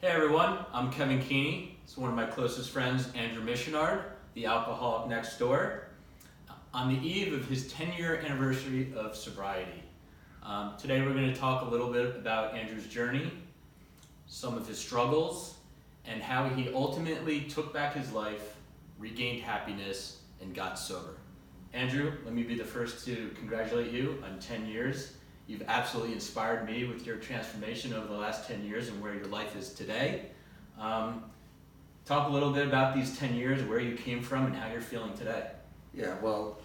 Hey everyone, I'm Kevin Keeney. It's one of my closest friends, Andrew Missionard, the alcoholic next door. On the eve of his 10-year anniversary of sobriety. Today we're going to talk a little bit about Andrew's journey, some of his struggles, and how he ultimately took back his life, regained happiness, and got sober. Andrew, let me be the first to congratulate you on 10 years. You've absolutely inspired me with your transformation over the last 10 years and where your life is today. Talk a little bit about these 10 years, where you came from, and how you're feeling today. Yeah, well,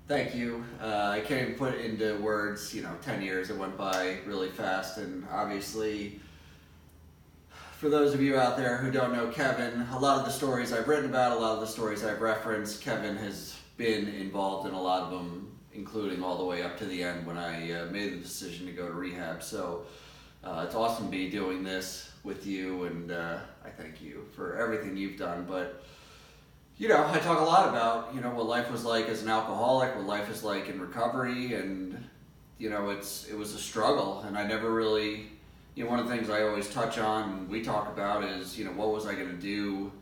thank you. I can't even put it into words, 10 years, it went by really fast, and obviously, for those of you out there who don't know Kevin, a lot of the stories I've written about, a lot of the stories I've referenced, Kevin has been involved in a lot of them, including all the way up to the end when I made the decision to go to rehab. So it's awesome to be doing this with you, and I thank you for everything you've done. But I talk a lot about what life was like as an alcoholic, what life is like in recovery, and it was a struggle, and I never really, one of the things I always touch on and we talk about is what was I going to do.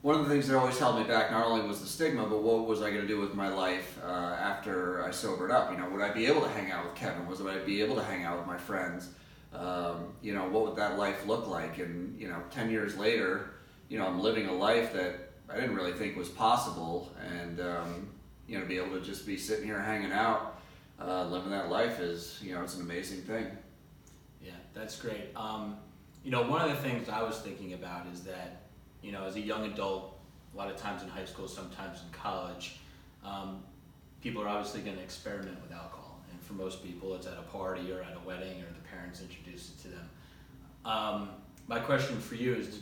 One of the things that always held me back not only was the stigma, but what was I going to do with my life after I sobered up? Would I be able to hang out with Kevin? Would I be able to hang out with my friends? What would that life look like? And 10 years later, I'm living a life that I didn't really think was possible, and to be able to just be sitting here hanging out, living that life is, it's an amazing thing. Yeah, that's great. One of the things I was thinking about is that, as a young adult, a lot of times in high school, sometimes in college, people are obviously going to experiment with alcohol. And for most people, it's at a party or at a wedding, or the parents introduce it to them. My question for you is,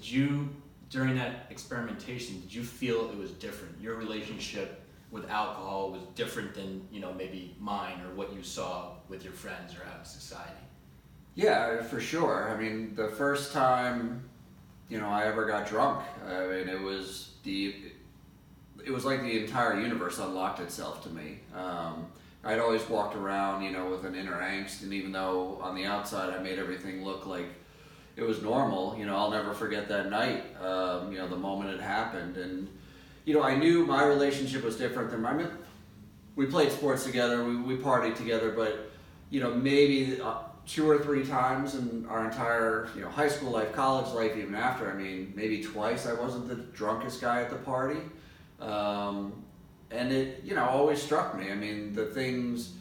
during that experimentation, did you feel it was different? Your relationship with alcohol was different than, maybe mine or what you saw with your friends or out in society? Yeah, for sure. I mean, the first time, I ever got drunk, it was like the entire universe unlocked itself to me. I'd always walked around, with an inner angst, and even though on the outside I made everything look like it was normal, I'll never forget that night, the moment it happened. And, I knew my relationship was different than we played sports together, we partied together, but, maybe 2 or 3 times in our entire, high school life, college life, even after, maybe twice I wasn't the drunkest guy at the party. And it, always struck me. The things,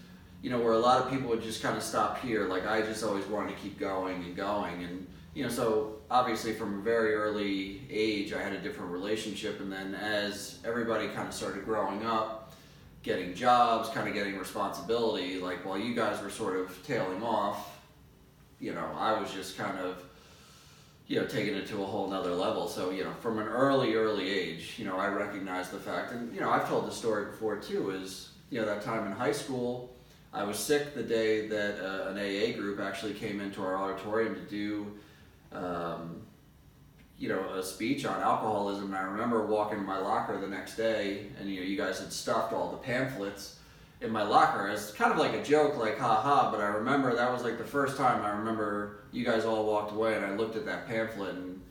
where a lot of people would just kind of stop here, like I just always wanted to keep going and going. And, so obviously from a very early age, I had a different relationship. And then as everybody kind of started growing up, getting jobs, kind of getting responsibility, like while you guys were sort of tailing off, I was just kind of, taking it to a whole nother level. So, from an early age, I recognized the fact, and, I've told this story before too, is, that time in high school, I was sick the day that an AA group actually came into our auditorium to do, a speech on alcoholism. And I remember walking in my locker the next day, and, you guys had stuffed all the pamphlets in my locker as kind of like a joke, like ha, but I remember that was like the first time I remember you guys all walked away, and I looked at that pamphlet and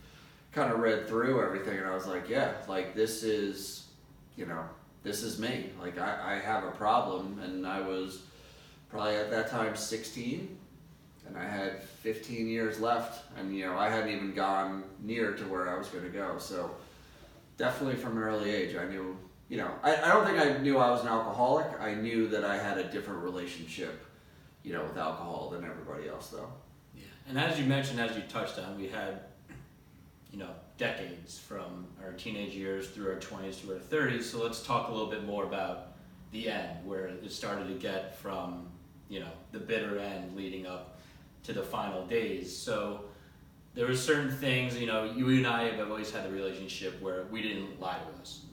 kind of read through everything, and I was like, yeah, like this is me. Like I have a problem, and I was probably at that time 16, and I had 15 years left, and I hadn't even gone near to where I was going to go. So definitely from an early age, I knew. I don't think I knew I was an alcoholic. I knew that I had a different relationship, with alcohol than everybody else, though. Yeah, and as you mentioned, as you touched on, we had, decades from our teenage years through our 20s to our 30s. So let's talk a little bit more about the end, where it started to get from, the bitter end leading up to the final days. So there were certain things, you and I have always had a relationship where we didn't lie to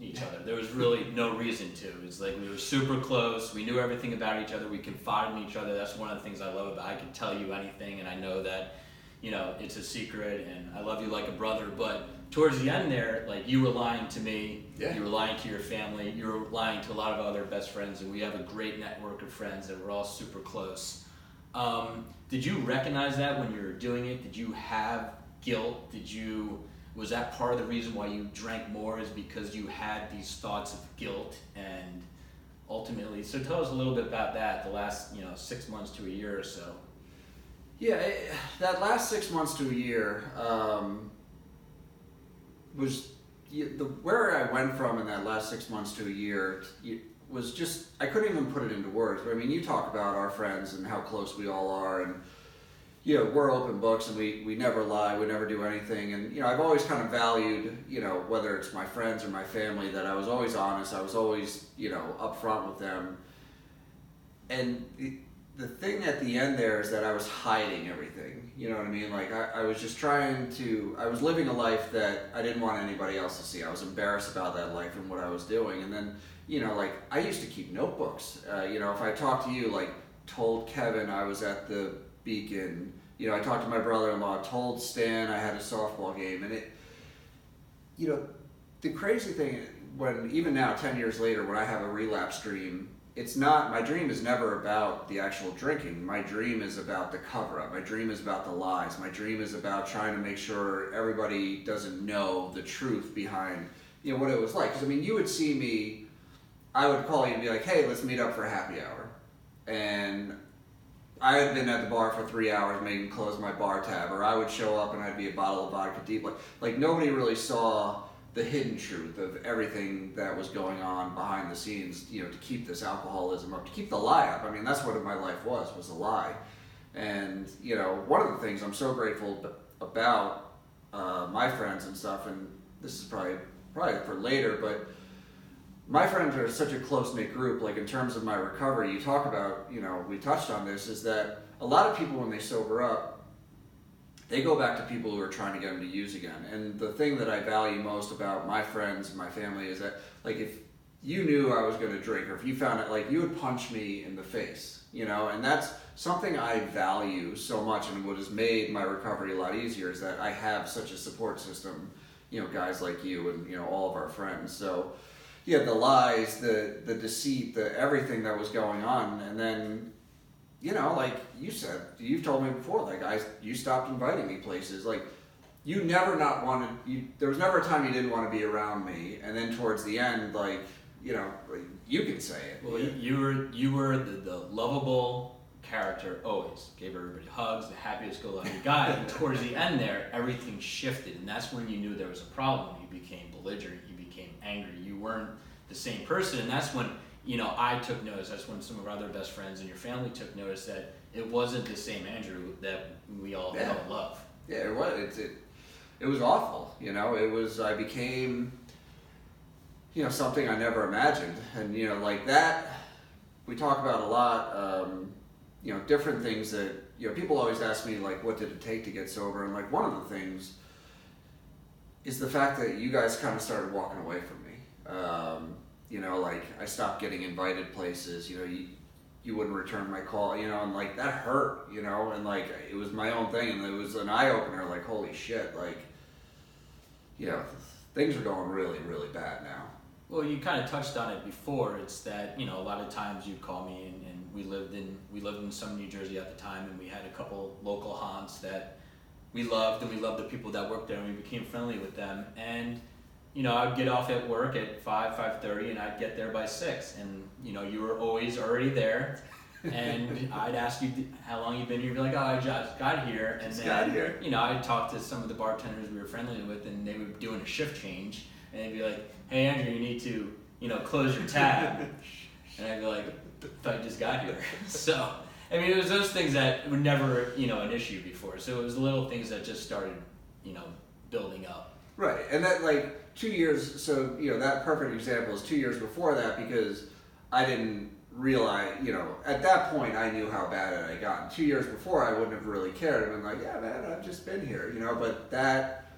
each other. There was really no reason to. It's like we were super close. We knew everything about each other. We confided in each other. That's one of the things I love about it. I can tell you anything, and I know that, it's a secret, and I love you like a brother. But towards the end there, like, you were lying to me. Yeah. You were lying to your family. You were lying to a lot of other best friends, and we have a great network of friends that we're all super close. Did you recognize that when you were doing it? Did you have guilt? Was that part of the reason why you drank more, is because you had these thoughts of guilt? And ultimately, so tell us a little bit about that, the last 6 months to a year or so. Yeah, that last 6 months to a year was where I went from in that last 6 months to a year was just, I couldn't even put it into words. But I mean, you talk about our friends and how close we all are, and we're open books, and we never lie, we never do anything. And I've always kind of valued, whether it's my friends or my family, that I was always honest, I was always upfront with them. And the thing at the end there is that I was hiding everything. You know what I mean? Like I was just I was living a life that I didn't want anybody else to see. I was embarrassed about that life and what I was doing. And then, like I used to keep notebooks. If I talked to you, like told Kevin I was at the Beacon, I talked to my brother-in-law, told Stan I had a softball game. And the crazy thing, even now, 10 years later, when I have a relapse dream, my dream is never about the actual drinking. My dream is about the cover-up. My dream is about the lies. My dream is about trying to make sure everybody doesn't know the truth behind, what it was like. Because, you would see me, I would call you and be like, hey, let's meet up for a happy hour. And I had been at the bar for 3 hours, making close my bar tab. Or I would show up and I'd be a bottle of vodka deep. Like nobody really saw the hidden truth of everything that was going on behind the scenes, to keep this alcoholism up, to keep the lie up. That's what my life was a lie. And, one of the things I'm so grateful about my friends and stuff, and this is probably for later, but my friends are such a close-knit group. Like in terms of my recovery, you talk about, we touched on this, is that a lot of people when they sober up, they go back to people who are trying to get them to use again. And the thing that I value most about my friends and my family is that, like, if you knew I was going to drink, or if you found it, like, you would punch me in the face, and that's something I value so much. And what has made my recovery a lot easier is that I have such a support system, guys like you and, all of our friends. So, yeah, the lies, the deceit, the everything that was going on. And then, like you said, you've told me before, like you stopped inviting me places. Like you never there was never a time you didn't want to be around me. And then towards the end, like, you can say it. Well, you were the lovable character, always gave everybody hugs, the happiest go lucky guy. And towards the end there, everything shifted. And that's when you knew there was a problem. You became belligerent, you became angry. You weren't the same person. And that's when, I took notice. That's when some of our other best friends and your family took notice that it wasn't the same Andrew that we all know and love. Yeah, it was. It was awful. I became, something I never imagined. And, like that, we talk about a lot, different things that, people always ask me, like, what did it take to get sober? And, like, one of the things is the fact that you guys kind of started walking away from me. Like I stopped getting invited places, you wouldn't return my call, and like that hurt, and like it was my own thing, and it was an eye opener, like holy shit, like, things are going really, really bad now. Well, you kind of touched on it before. It's that, a lot of times you'd call me and we lived in some New Jersey at the time, and we had a couple local haunts that we loved, and we loved the people that worked there, and we became friendly with them. And I'd get off at work at 5:30, and I'd get there by 6. And, you were always already there. And I'd ask you how long you've been here. You'd be like, oh, I just got here. And then, I'd talk to some of the bartenders we were friendly with, and they were doing a shift change. And they'd be like, hey, Andrew, you need to, close your tab. And I'd be like, I thought I just got here. So, it was those things that were never, an issue before. So it was the little things that just started, building up. Right. And that, like, 2 years, so, that perfect example is 2 years before that, because I didn't realize, at that point I knew how bad it had gotten. 2 years before I wouldn't have really cared. I'd been like, yeah, man, I've just been here, but that,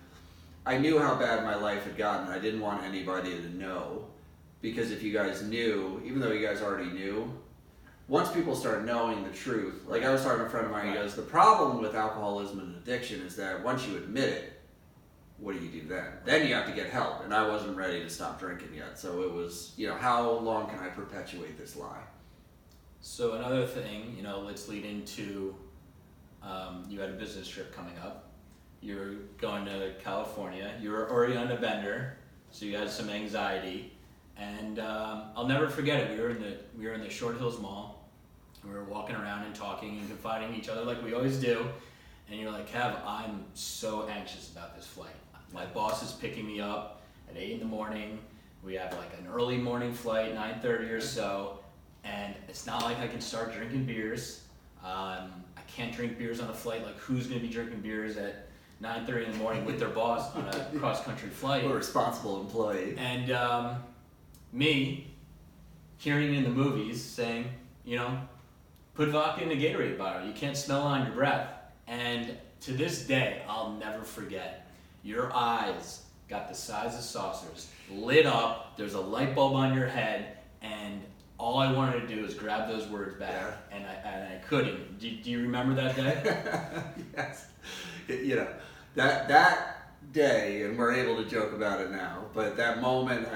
I knew how bad my life had gotten. I didn't want anybody to know, because if you guys knew, even though you guys already knew, once people start knowing the truth, like I was talking to a friend of mine, he goes, the problem with alcoholism and addiction is that once you admit it, what do you do then? Then you have to get help, and I wasn't ready to stop drinking yet. So it was, how long can I perpetuate this lie? So another thing, let's lead into, you had a business trip coming up. You're going to California. You were already on a bender, so you had some anxiety. And I'll never forget it. We were in the Short Hills Mall. We were walking around and talking and confiding in each other like we always do. And you're like, Kev, I'm so anxious about this flight. My boss is picking me up at 8 in the morning. We have like an early morning flight, 9:30 or so. And it's not like I can start drinking beers. I can't drink beers on a flight. Like, who's going to be drinking beers at 9:30 in the morning with their boss on a cross-country flight? What a responsible employee. And me hearing in the movies saying, put vodka in a Gatorade bottle. You can't smell it on your breath. And to this day, I'll never forget. Your eyes got the size of saucers, lit up. There's a light bulb on your head, and all I wanted to do was grab those words back, and I couldn't. Do you remember that day? Yes. That day, and we're able to joke about it now, but that moment,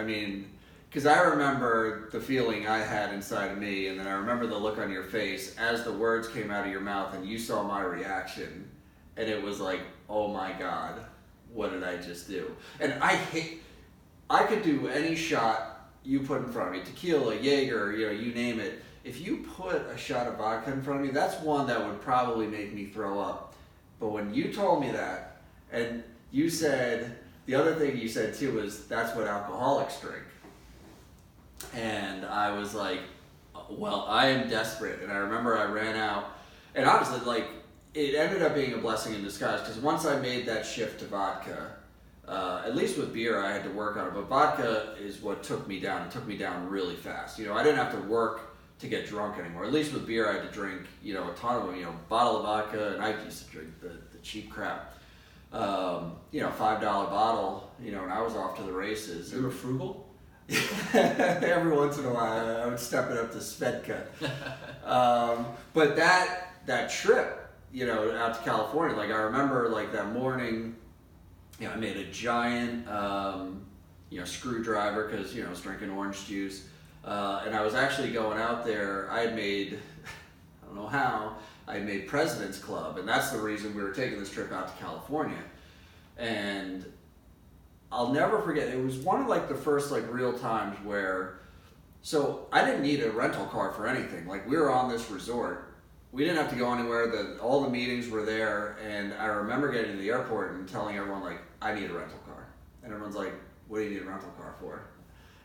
because I remember the feeling I had inside of me, and then I remember the look on your face as the words came out of your mouth and you saw my reaction, and it was like, oh my God, what did I just do? And I could do any shot you put in front of me, tequila, Jaeger, you name it. If you put a shot of vodka in front of me, that's one that would probably make me throw up. But when you told me that, and you said, the other thing you said too was, that's what alcoholics drink. And I was like, well, I am desperate. And I remember I ran out, and honestly, like, it ended up being a blessing in disguise, because once I made that shift to vodka, at least with beer I had to work on it, but vodka is what took me down. It took me down really fast. I didn't have to work to get drunk anymore. At least with beer I had to drink, a ton of them, a bottle of vodka, and I used to drink the cheap crap. $5 bottle, and I was off to the races. You were frugal? Every once in a while, I would step it up to Svedka. But that trip, out to California, like, I remember, like, that morning, I made a giant, screwdriver, because, I was drinking orange juice. And I was actually going out there, I had made, I don't know how, I made President's Club, and that's the reason we were taking this trip out to California. And I'll never forget, it was one of like the first like real times where, so I didn't need a rental car for anything. Like, we were on this resort. We didn't have to go anywhere. All the meetings were there, and I remember getting to the airport and telling everyone, like, I need a rental car. And everyone's like, what do you need a rental car for?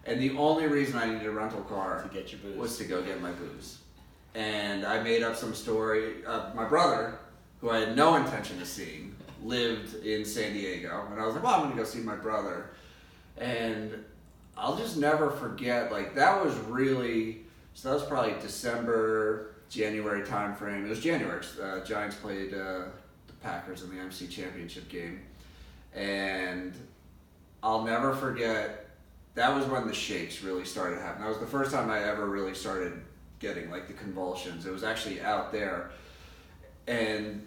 And the only reason I needed a rental car to get your booze. Was to go get my booze. And I made up some story. My brother, who I had no intention of seeing, lived in San Diego. And I was like, well, I'm going to go see my brother. And I'll just never forget, like, that was probably December, January time frame. It was January. Giants played the Packers in the NFC Championship game. And I'll never forget, that was when the shakes really started happening. That was the first time I ever really started getting like the convulsions. It was actually out there. And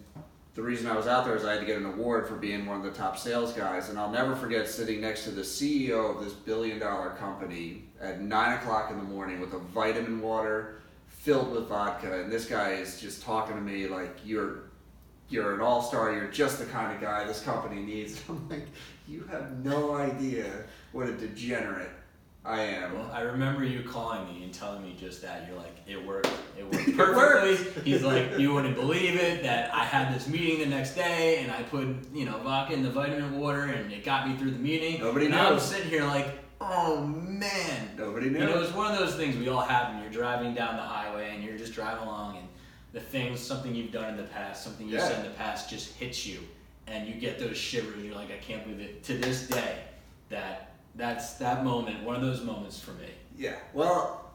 the reason I was out there is I had to get an award for being one of the top sales guys. And I'll never forget sitting next to the CEO of this billion-dollar company at 9 o'clock in the morning with a vitamin water filled with vodka. And this guy is just talking to me like, you're an all-star, you're just the kind of guy this company needs. I'm like, you have no idea what a degenerate I am. Well, I remember you calling me and telling me just that. You're like, it worked perfectly. He's like, you wouldn't believe it, that I had this meeting the next day and I put, vodka in the vitamin water and it got me through the meeting. Nobody knows. I was sitting here like, oh man. Nobody knows. It's one of those things we all have when you're driving down the highway and you're just driving along and something you've done in the past, something you said in the past just hits you and you get those shivers and you're like, I can't believe it. To this day, that's that moment, one of those moments for me. Yeah, well,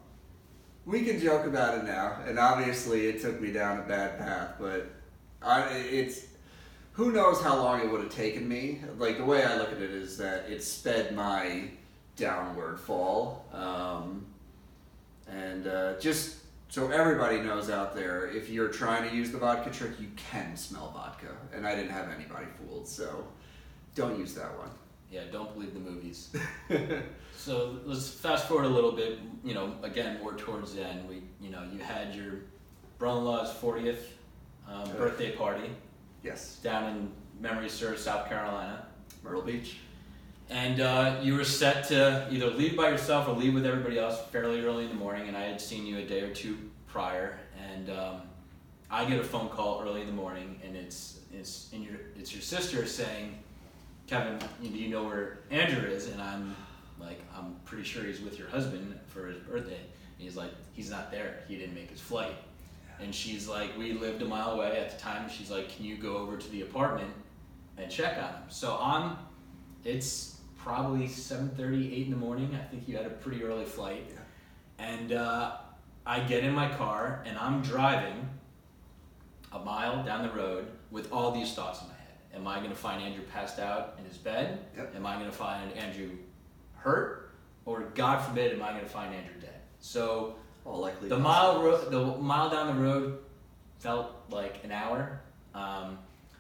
we can joke about it now, and obviously it took me down a bad path, but who knows how long it would have taken me. Like, the way I look at it is that it sped my downward fall. Just so everybody knows out there, if you're trying to use the vodka trick, you can smell vodka, and I didn't have anybody fooled, so don't use that one. Yeah, don't believe the movies. So let's fast forward a little bit, again, more towards the end. You had your brother-in-law's 40th birthday party. Yes. Down in memory serves, South Carolina. Myrtle Beach. And you were set to either leave by yourself or leave with everybody else fairly early in the morning, and I had seen you a day or two prior, and I get a phone call early in the morning, and it's your sister saying, Kevin, do you know where Andrew is? And I'm like, I'm pretty sure he's with your husband for his birthday. And he's like, he's not there. He didn't make his flight. And she's like, we lived a mile away at the time. And she's like, can you go over to the apartment and check on him? So it's probably 7:30, 8 in the morning. I think you had a pretty early flight. Yeah. And I get in my car and I'm driving a mile down the road with all these thoughts in my head. Am I going to find Andrew passed out in his bed? Yep. Am I going to find Andrew hurt? Or God forbid, am I going to find Andrew dead? So the mile down the road felt like an hour.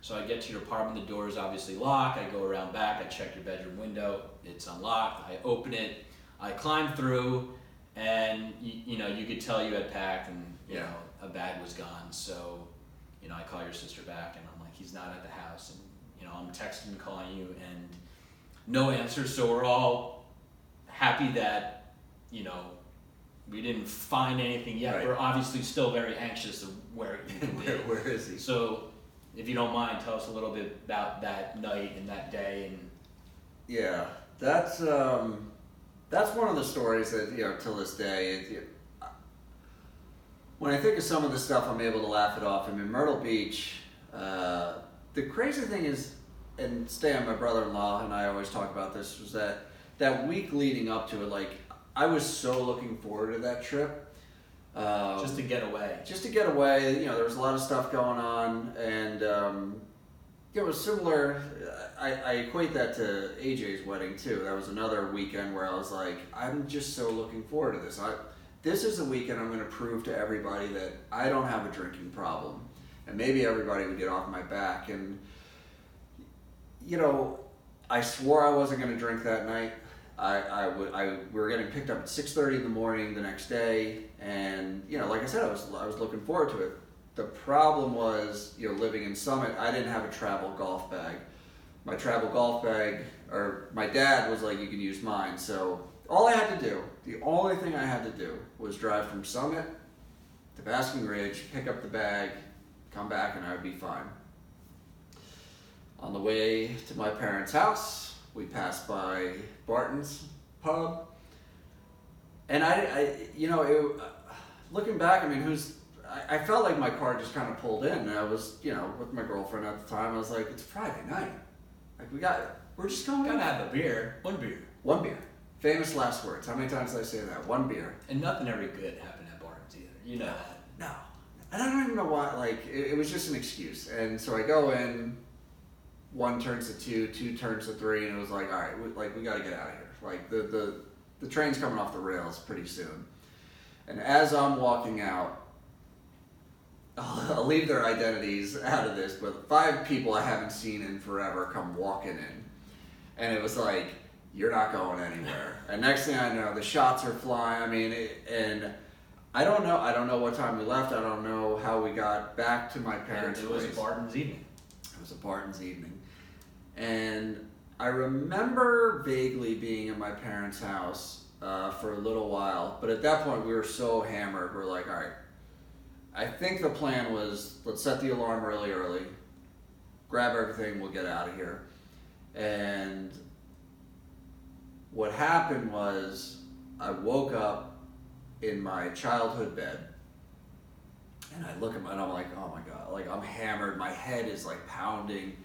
So I get to your apartment, the door is obviously locked. I go around back, I check your bedroom window, it's unlocked. I open it, I climb through, and you could tell you had packed, and you know a bag was gone. So I call your sister back, and I'm like, he's not at the house, and I'm texting and calling you, and no answer. So we're all happy that we didn't find anything yet. Right. We're obviously still very anxious of where he could be. Where is he? So, if you don't mind, tell us a little bit about that night and that day. And yeah, that's one of the stories that till this day. When I think of some of the stuff, I'm able to laugh it off. I mean, Myrtle Beach. The crazy thing is, and Stan, my brother-in-law, and I always talk about this, was that week leading up to it, like, I was so looking forward to that trip. just to get away. Just to get away. There was a lot of stuff going on, and it was similar. I equate that to AJ's wedding too. That was another weekend where I was like, I'm just so looking forward to this. This is a weekend I'm going to prove to everybody that I don't have a drinking problem, and maybe everybody would get off my back. And I swore I wasn't going to drink that night. We were getting picked up at 6:30 in the morning the next day, and like I said, I was looking forward to it. The problem was, living in Summit, I didn't have a travel golf bag. My travel golf bag, or my dad was like, you can use mine. So all I had to do, the only thing I had to do, was drive from Summit to Basking Ridge, pick up the bag, come back, and I would be fine. On the way to my parents' house, we passed by Barton's pub, and looking back, I mean, I felt like my car just kind of pulled in, and I was, with my girlfriend at the time. I was like, it's Friday night, like we're just going. Gotta have a beer, one beer. One beer. Famous last words. How many times did I say that? One beer. And nothing ever good happened at Barton's either. You know that. No. And I don't even know why. Like it was just an excuse, and so I go in. 1 turns to 2, 2 turns to 3, and it was like, all right, we got to get out of here. Like the train's coming off the rails pretty soon. And as I'm walking out, I'll leave their identities out of this, but 5 people I haven't seen in forever come walking in, and it was like, you're not going anywhere. And next thing I know, the shots are flying. I mean, and I don't know what time we left. I don't know how we got back to my parents' place. It was a Barton's evening. It was a Barton's evening. And I remember vaguely being in my parents' house for a little while, but at that point we were so hammered, we're like, all right, I think the plan was, let's set the alarm really early, grab everything, we'll get out of here. And what happened was, I woke up in my childhood bed, and I look at and I'm like, oh my God, like I'm hammered, my head is like pounding.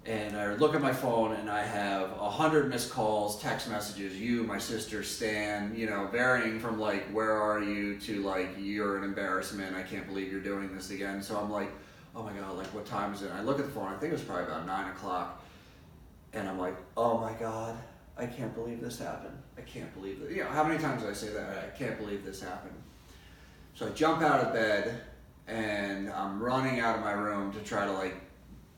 And I look at my phone, and I have 100 missed calls, text messages, you, my sister, Stan, varying from like, where are you, to like, you're an embarrassment, I can't believe you're doing this again. So I'm like, oh my God, like what time is it? And I look at the phone, I think it was probably about 9 o'clock. And I'm like, oh my God, I can't believe this happened. I can't believe it. How many times did I say that? I can't believe this happened. So I jump out of bed, and I'm running out of my room to try to like,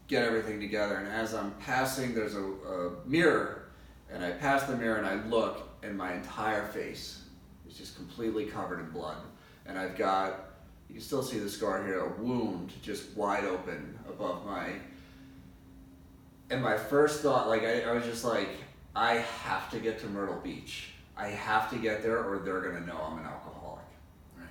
get everything together, and as I'm passing, there's a mirror, and I pass the mirror and I look, and my entire face is just completely covered in blood, and I've got, you can still see the scar here, a wound just wide open above my And my first thought, like, I was just like, I have to get to Myrtle Beach. I have to get there or they're going to know I'm an alcoholic. Right.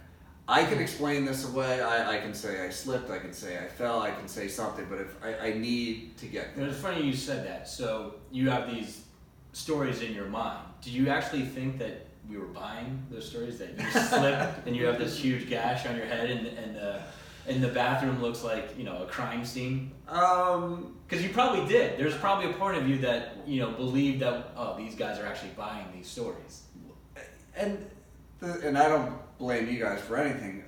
I can explain this away. I can say I slipped. I can say I fell. I can say something. But if I need to get there. It's funny you said that. So you have these stories in your mind. Did you actually think that we were buying those stories, that you slipped and you have this huge gash on your head and the bathroom looks like, you know, a crime scene? Because you probably did. There's probably a point of you that, you know, believed that, oh, these guys are actually buying these stories. And I don't blame you guys for anything.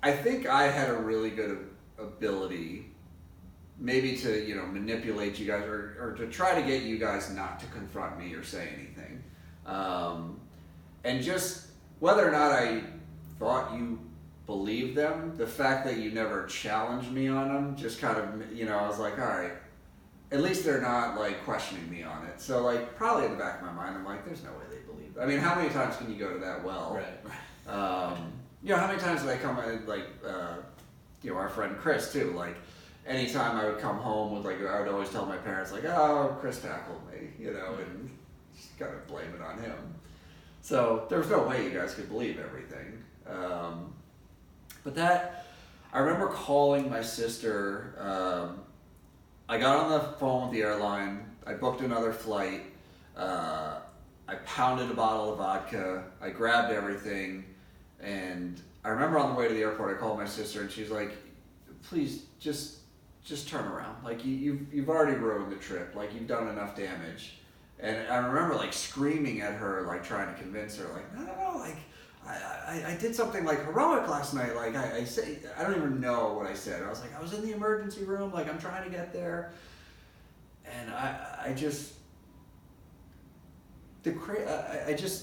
I think I had a really good ability, maybe to, you know, manipulate you guys or to try to get you guys not to confront me or say anything. And just whether or not I thought you believed them, the fact that you never challenged me on them just kind of, you know, I was like, all right, at least they're not like questioning me on it. So like probably in the back of my mind, I'm like, there's no way they believe it. I mean, how many times can you go to that well? Right. You know, how many times did I come in, like, you know, our friend Chris too, like, anytime I would come home with, like, I would always tell my parents, like, oh, Chris tackled me, you know, and just kind of blame it on him. So there was no way you guys could believe everything. But that, I remember calling my sister. I got on the phone with the airline. I booked another flight. I pounded a bottle of vodka. I grabbed everything. And I remember on the way to the airport, I called my sister and she's like, please just turn around. Like you've already ruined the trip. Like you've done enough damage. And I remember like screaming at her, like trying to convince her, like, no, like I did something like heroic last night. Like I say, I don't even know what I said. I was like, I was in the emergency room. Like I'm trying to get there. And I just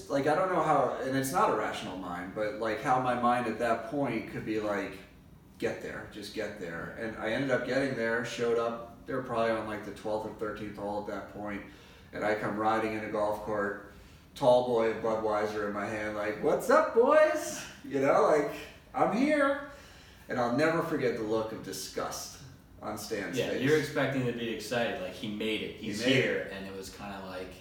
like, I don't know how, and it's not a rational mind, but like how my mind at that point could be like, get there, just get there. And I ended up getting there, showed up, they were probably on like the 12th or 13th hole at that point, and I come riding in a golf cart, tall boy of Budweiser in my hand, like, what's up, boys? You know, like, I'm here. And I'll never forget the look of disgust on Stan's face. Yeah, you're expecting to be excited, like he made it, he's here, and it was kind of like,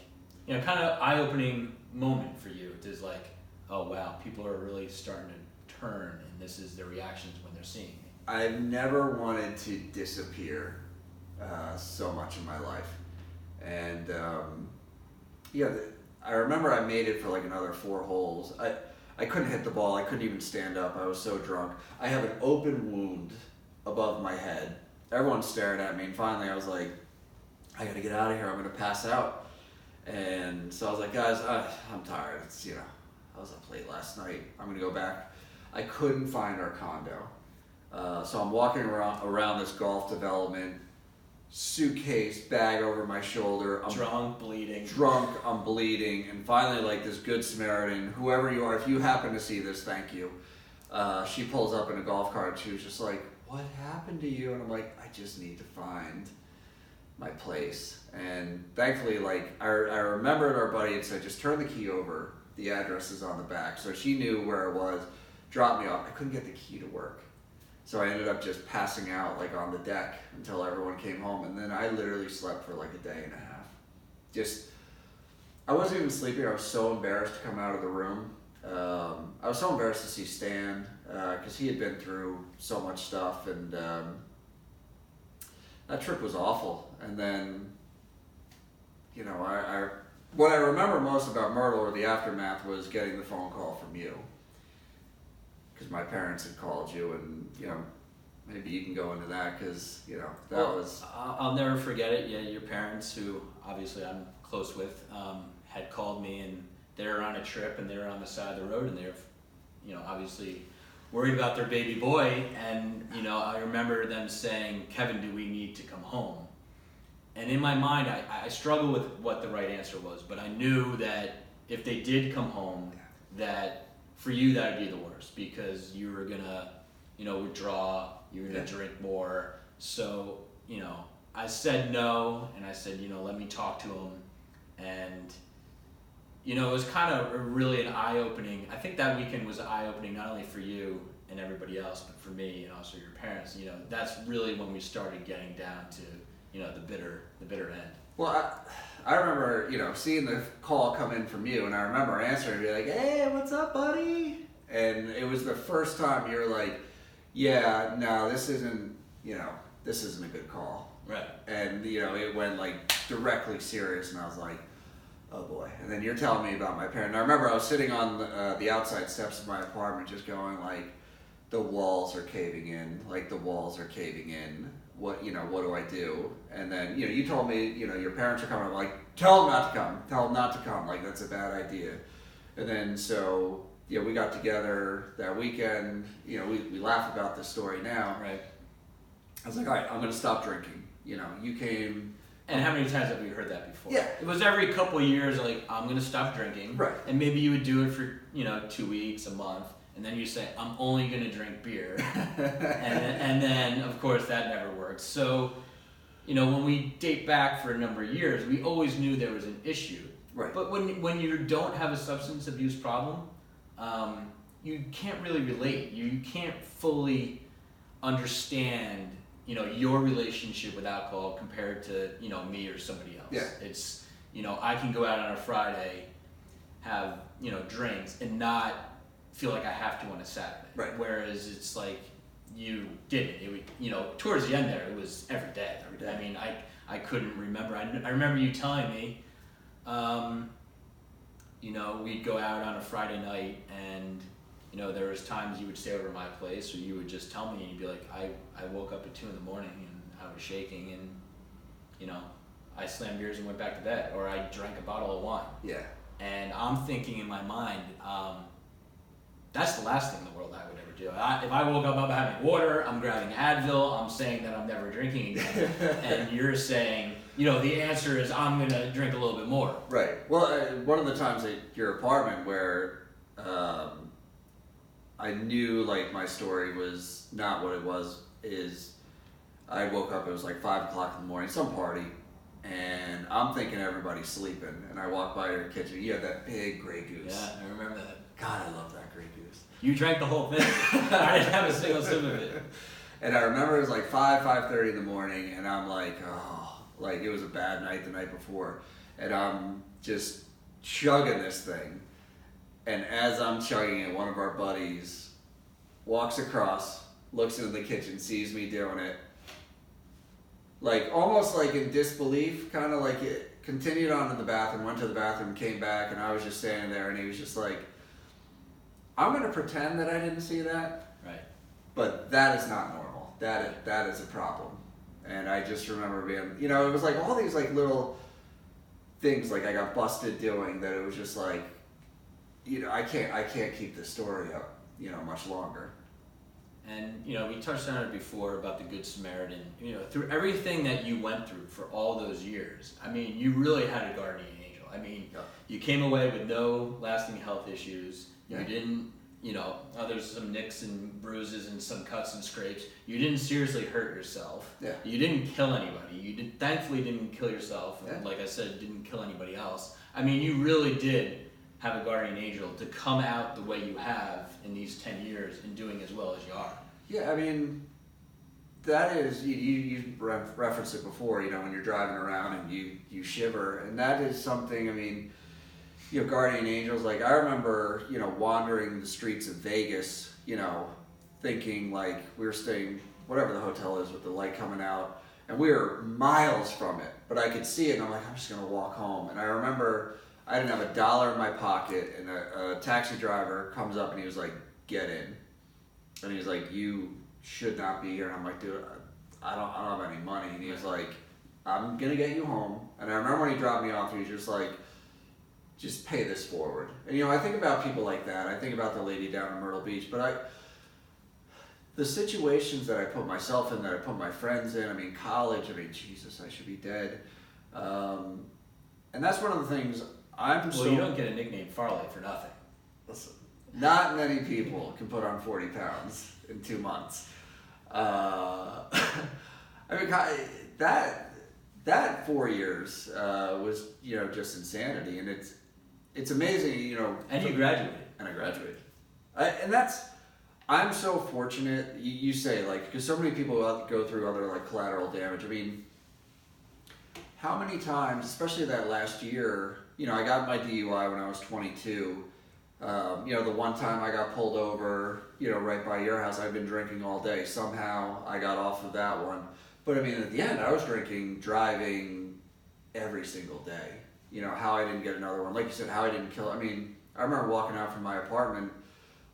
you know, kind of eye-opening moment for you. It is like, oh wow, people are really starting to turn, and this is their reactions when they're seeing me. I've never wanted to disappear so much in my life. And yeah, I remember I made it for like another 4 holes. I couldn't hit the ball. I couldn't even stand up. I was so drunk. I have an open wound above my head. Everyone's staring at me, and finally I was like, I gotta get out of here. I'm gonna pass out. And so I was like, guys, I'm tired. It's, you know, I was up late last night. I'm gonna go back. I couldn't find our condo. So I'm walking around this golf development, suitcase, bag over my shoulder. I'm drunk, bleeding. Drunk, I'm bleeding. And finally, like this good Samaritan, whoever you are, if you happen to see this, thank you. She pulls up in a golf cart. She was just like, what happened to you? And I'm like, I just need to find my place. And thankfully, like, I remembered our buddy had said, just turn the key over. The address is on the back. So she knew where it was, dropped me off. I couldn't get the key to work. So I ended up just passing out, like, on the deck until everyone came home. And then I literally slept for like a day and a half. Just, I wasn't even sleeping. I was so embarrassed to come out of the room. I was so embarrassed to see Stan, because he had been through so much stuff, and that trip was awful. And then, you know, what I remember most about Myrtle, or the aftermath, was getting the phone call from you. Because my parents had called you, and, you know, maybe you can go into that, because, you know, that was... I'll never forget it. Yeah, your parents, who obviously I'm close with, had called me, and they were on a trip, and they were on the side of the road, and they were, you know, obviously worried about their baby boy. And, you know, I remember them saying, Kevin, do we need to come home? And in my mind, I struggled with what the right answer was, but I knew that if they did come home, that for you that would be the worst, because you were gonna, you know, withdraw, you were gonna drink more. So, you know, I said no, and I said, you know, let me talk to him. And, you know, it was kind of really an eye-opening. I think that weekend was eye-opening not only for you and everybody else, but for me and also your parents. You know, that's really when we started getting down to, the bitter end. Well, I remember, seeing the call come in from you, and I remember answering and be like, "Hey, what's up, buddy?" And it was the first time you were like, "Yeah, no, this isn't a good call." Right. And, it went like directly serious, and I was like, "Oh boy." And then you're telling me about my parents. And I remember I was sitting on the outside steps of my apartment just going like, the walls are caving in, like the walls are caving in. What do I do? And then, you told me, your parents are coming. I'm like, tell them not to come. Tell them not to come. Like, that's a bad idea. And then, so, we got together that weekend. We laugh about this story now. Right. I was like, all right, I'm going to stop drinking. You came. And how many times have we heard that before? Yeah. It was every couple of years, like, I'm going to stop drinking. Right. And maybe you would do it for, 2 weeks, a month. And then you say, I'm only going to drink beer. and then, of course, that never works. So, when we date back for a number of years, we always knew there was an issue. Right. But when you don't have a substance abuse problem, you can't really relate. You can't fully understand, your relationship with alcohol compared to, me or somebody else. Yeah. It's, I can go out on a Friday, have, drinks, and not feel like I have to on a Saturday. Right. Whereas it's like you didn't. It would, towards the end there, it was every day. Every day. I mean, I couldn't remember. I remember you telling me, we'd go out on a Friday night and, there was times you would stay over at my place or you would just tell me and you'd be like, I woke up at 2 a.m. and I was shaking and, I slammed beers and went back to bed, or I drank a bottle of wine. Yeah. And I'm thinking in my mind, that's the last thing in the world I would ever do. If I woke up, I'm having water, I'm grabbing Advil, I'm saying that I'm never drinking again. And you're saying, the answer is I'm going to drink a little bit more. Right. Well, one of the times at your apartment where I knew like my story was not what it was is I woke up, it was like 5 o'clock in the morning, some party, and I'm thinking everybody's sleeping. And I walk by your kitchen, you had that big Grey Goose. Yeah, I remember that. God, I love that Grey Goose. You drank the whole thing. I didn't have a single sip of it. And I remember it was like 5:30 in the morning, and I'm like, oh, like it was a bad night the night before. And I'm just chugging this thing. And as I'm chugging it, one of our buddies walks across, looks into the kitchen, sees me doing it. Like, almost like in disbelief, kind of like it continued on to the bathroom, went to the bathroom, came back, and I was just standing there, and he was just like, I'm going to pretend that I didn't see that. Right. But that is not normal. That is a problem. And I just remember being, it was like all these like little things like I got busted doing that it was just like, I can't keep this story up, much longer. And, we touched on it before about the Good Samaritan. Through everything that you went through for all those years, I mean, you really had a guardian angel. I mean, yeah. You came away with no lasting health issues. Yeah. You didn't, there's some nicks and bruises and some cuts and scrapes. You didn't seriously hurt yourself. Yeah. You didn't kill anybody. You thankfully didn't kill yourself. Yeah. And like I said, didn't kill anybody else. I mean, you really did have a guardian angel to come out the way you have in these 10 years and doing as well as you are. Yeah, I mean, that is, you referenced it before, when you're driving around and you shiver, and that is something, I mean, guardian angels, like I remember, wandering the streets of Vegas, thinking like we were staying, whatever the hotel is with the light coming out, and we were miles from it, but I could see it, and I'm like, I'm just going to walk home. And I remember I didn't have $1 in my pocket, and a taxi driver comes up and he was like, get in. And he's like, you should not be here. And I'm like, dude, I don't have any money. And he was like, I'm going to get you home. And I remember when he dropped me off, he was just like, just pay this forward. And I think about people like that. I think about the lady down in Myrtle Beach. But the situations that I put myself in, that I put my friends in, I mean, college, Jesus, I should be dead. And that's one of the things you don't get a nickname Farley for nothing. Listen, not many people can put on 40 pounds in 2 months. I mean, that 4 years was, just insanity. And it's amazing, And you graduated. And I graduated. I'm so fortunate, you say, like, because so many people go through other, like, collateral damage. I mean, how many times, especially that last year, I got my DUI when I was 22. The one time I got pulled over, right by your house, I've been drinking all day. Somehow I got off of that one. But I mean, at the end, I was driving every single day. How I didn't get another one. Like you said, how I didn't kill. I mean, I remember walking out from my apartment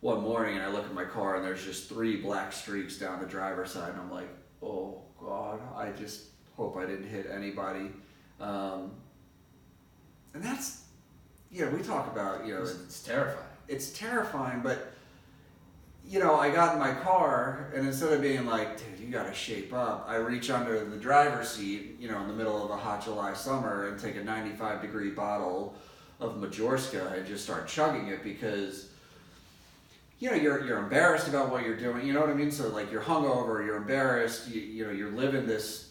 one morning and I look at my car and there's just 3 black streaks down the driver's side. And I'm like, oh God, I just hope I didn't hit anybody. And that's, we talk about, It's terrifying. It's terrifying, but I got in my car and instead of being like, dude, you gotta shape up, I reach under the driver's seat, in the middle of a hot July summer and take a 95-degree bottle of Majorska and just start chugging it because, you're embarrassed about what you're doing, you know what I mean? So like you're hungover, you're embarrassed, you're living this,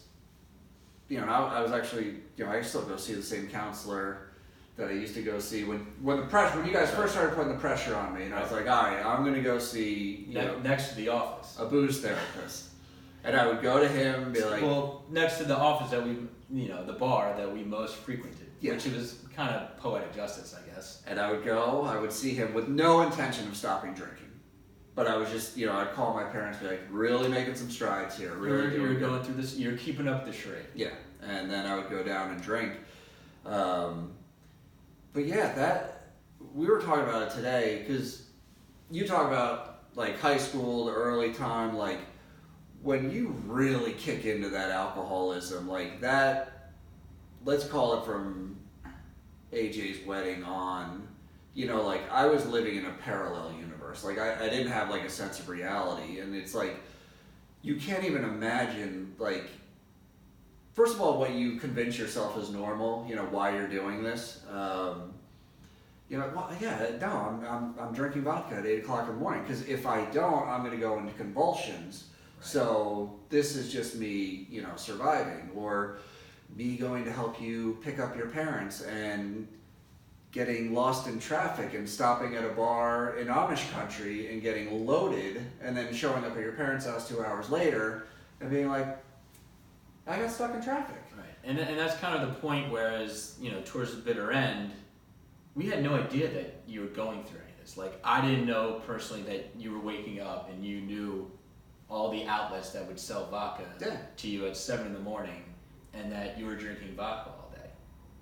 I was actually, I still go see the same counselor that I used to go see when you guys first started putting the pressure on me, and I was like, all right, I'm gonna go see next to the office, a booze therapist, and I would go to him and be like, well, next to the office that we, the bar that we most frequented, yeah. Which was kind of poetic justice, I guess. And I would see him with no intention of stopping drinking, but I was just, I'd call my parents, and be like, really making some strides here, really. You're going through this, you're keeping up the charade. Yeah, and then I would go down and drink. But yeah, that we were talking about it today because you talk about like high school, the early time, like when you really kick into that alcoholism, like that. Let's call it from AJ's wedding on. Like I was living in a parallel universe. Like I didn't have like a sense of reality, and it's like you can't even imagine like. First of all, what you convince yourself is normal, why you're doing this. I'm drinking vodka at 8 o'clock in the morning because if I don't, I'm going to go into convulsions. Right. So this is just me, surviving, or me going to help you pick up your parents and getting lost in traffic and stopping at a bar in Amish country and getting loaded and then showing up at your parents' house 2 hours later and being like, I got stuck in traffic. Right, and that's kind of the point. Whereas towards the bitter end, we had no idea that you were going through any of this. Like I didn't know personally that you were waking up and you knew all the outlets that would sell vodka to you at 7 a.m, and that you were drinking vodka all day.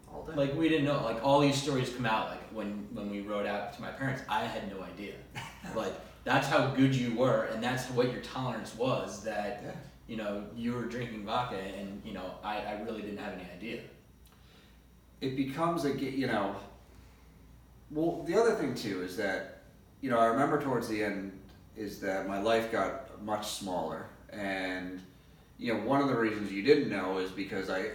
All day. Like we didn't know. Like all these stories come out. Like when we rode out to my parents, I had no idea. Like that's how good you were, and that's what your tolerance was. That. Yeah. You were drinking vodka, and I really didn't have any idea. It becomes well, the other thing too is that I remember towards the end is that my life got much smaller, and one of the reasons you didn't know is because I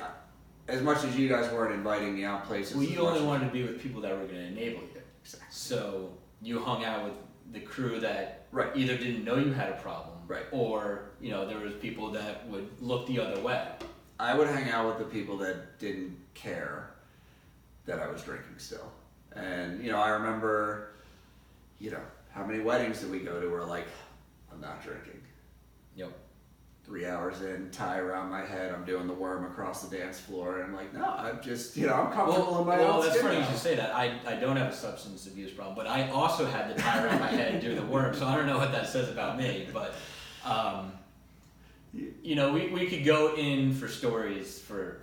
as much as you guys weren't inviting me out places. Well, you only wanted to be with people that were going to enable you. Exactly. So you hung out with the crew that either didn't know you had a problem. Right. Or, there was people that would look the other way. I would hang out with the people that didn't care that I was drinking still. And, I remember, how many weddings did we go to where like, I'm not drinking. Yep. 3 hours in, tie around my head, I'm doing the worm across the dance floor, and I'm like, no, I'm just, I'm comfortable in my own skin. Well, that's funny you should say that. I don't have a substance abuse problem, but I also had the tie around my head and do the worm, so I don't know what that says about me, but... we could go in for stories for